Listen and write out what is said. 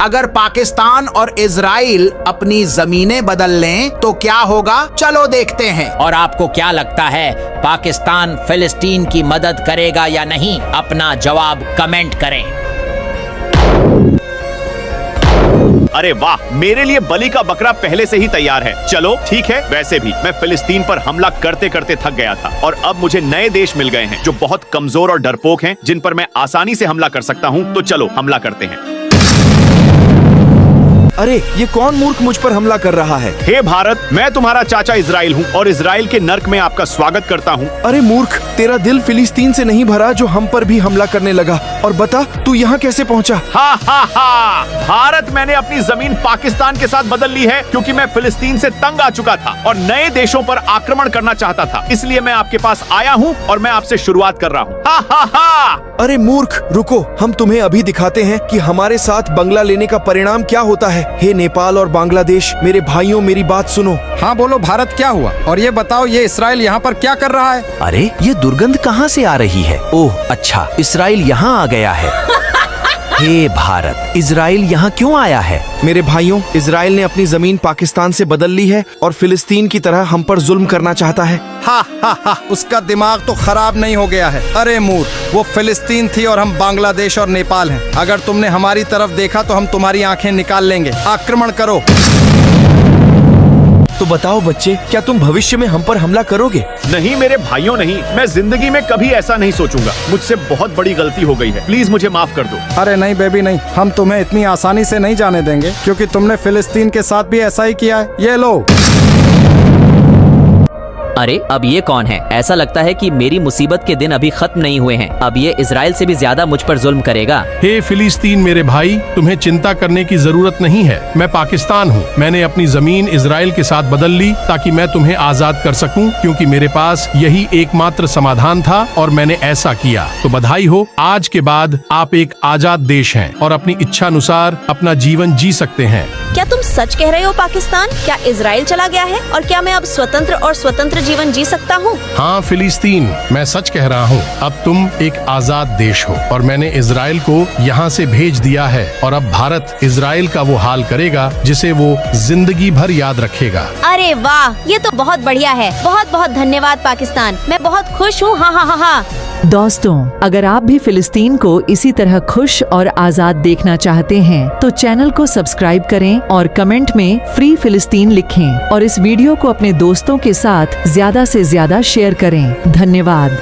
अगर पाकिस्तान और इजराइल अपनी जमीनें बदल लें तो क्या होगा, चलो देखते हैं। और आपको क्या लगता है, पाकिस्तान फिलिस्तीन की मदद करेगा या नहीं? अपना जवाब कमेंट करें। अरे वाह, मेरे लिए बलि का बकरा पहले से ही तैयार है। चलो ठीक है, वैसे भी मैं फिलिस्तीन पर हमला करते करते थक गया था और अब मुझे नए देश मिल गए हैं जो बहुत कमजोर और डरपोक हैं, जिन पर मैं आसानी से हमला कर सकता हूं। तो चलो हमला करते हैं। अरे ये कौन मूर्ख मुझ पर हमला कर रहा है? हे भारत, मैं तुम्हारा चाचा इजराइल हूँ और इजराइल के नर्क में आपका स्वागत करता हूँ। अरे मूर्ख, तेरा दिल फिलिस्तीन से नहीं भरा जो हम पर भी हमला करने लगा। और बता, तू यहाँ कैसे पहुँचा? हा हा हा, भारत, मैंने अपनी जमीन पाकिस्तान के साथ बदल ली है क्योंकि मैं फिलिस्तीन से तंग आ चुका था और नए देशों पर आक्रमण करना चाहता था। इसलिए मैं आपके पास आया हूँ और मैं आपसे शुरुआत कर रहा हूँ। हा हा हा। अरे मूर्ख, रुको, हम तुम्हें अभी दिखाते हैं कि हमारे साथ बंगला लेने का परिणाम क्या होता है। हे नेपाल और बांग्लादेश, मेरे भाइयों, मेरी बात सुनो। हाँ बोलो भारत, क्या हुआ? और ये बताओ, ये इस्राइल यहाँ पर क्या कर रहा है? अरे ये दुर्गंध कहाँ से आ रही है? ओह अच्छा, इस्राइल यहाँ आ गया है। हे भारत, इजराइल यहाँ क्यों आया है? मेरे भाइयों, इजराइल ने अपनी जमीन पाकिस्तान से बदल ली है और फिलिस्तीन की तरह हम पर जुल्म करना चाहता है। हा हा हा, उसका दिमाग तो खराब नहीं हो गया है? अरे मूर्ख, वो फिलिस्तीन थी और हम बांग्लादेश और नेपाल हैं। अगर तुमने हमारी तरफ देखा तो हम तुम्हारी आंखें निकाल लेंगे। आक्रमण करो। तो बताओ बच्चे, क्या तुम भविष्य में हम पर हमला करोगे? नहीं मेरे भाइयों, नहीं, मैं जिंदगी में कभी ऐसा नहीं सोचूंगा। मुझसे बहुत बड़ी गलती हो गई है, प्लीज मुझे माफ कर दो। अरे नहीं बेबी नहीं, हम तुम्हें इतनी आसानी से नहीं जाने देंगे क्योंकि तुमने फिलिस्तीन के साथ भी ऐसा ही किया है। ये लो। अरे अब ये कौन है? ऐसा लगता है कि मेरी मुसीबत के दिन अभी खत्म नहीं हुए हैं। अब ये इजराइल से भी ज्यादा मुझ पर जुल्म करेगा। हे फिलिस्तीन मेरे भाई, तुम्हें चिंता करने की जरूरत नहीं है। मैं पाकिस्तान हूँ। मैंने अपनी जमीन इजराइल के साथ बदल ली ताकि मैं तुम्हें आजाद कर सकूं, क्योंकि मेरे पास यही एकमात्र समाधान था और मैंने ऐसा किया। तो बधाई हो, आज के बाद आप एक आजाद देश हैं और अपनी इच्छा अनुसार अपना जीवन जी सकते हैं। क्या तुम सच कह रहे हो पाकिस्तान? क्या इजराइल चला गया है और क्या मैं अब स्वतंत्र जीवन जी सकता हूँ? हाँ फिलिस्तीन, मैं सच कह रहा हूँ। अब तुम एक आजाद देश हो और मैंने इजराइल को यहाँ से भेज दिया है और अब भारत इजराइल का वो हाल करेगा जिसे वो जिंदगी भर याद रखेगा। अरे वाह, ये तो बहुत बढ़िया है। बहुत बहुत धन्यवाद पाकिस्तान, मैं बहुत खुश हूँ। हाँ हाँ हाँ हाँ। दोस्तों, अगर आप भी फिलिस्तीन को इसी तरह खुश और आजाद देखना चाहते हैं तो चैनल को सब्सक्राइब करें और कमेंट में फ्री फिलिस्तीन लिखें और इस वीडियो को अपने दोस्तों के साथ ज्यादा से ज्यादा शेयर करें। धन्यवाद।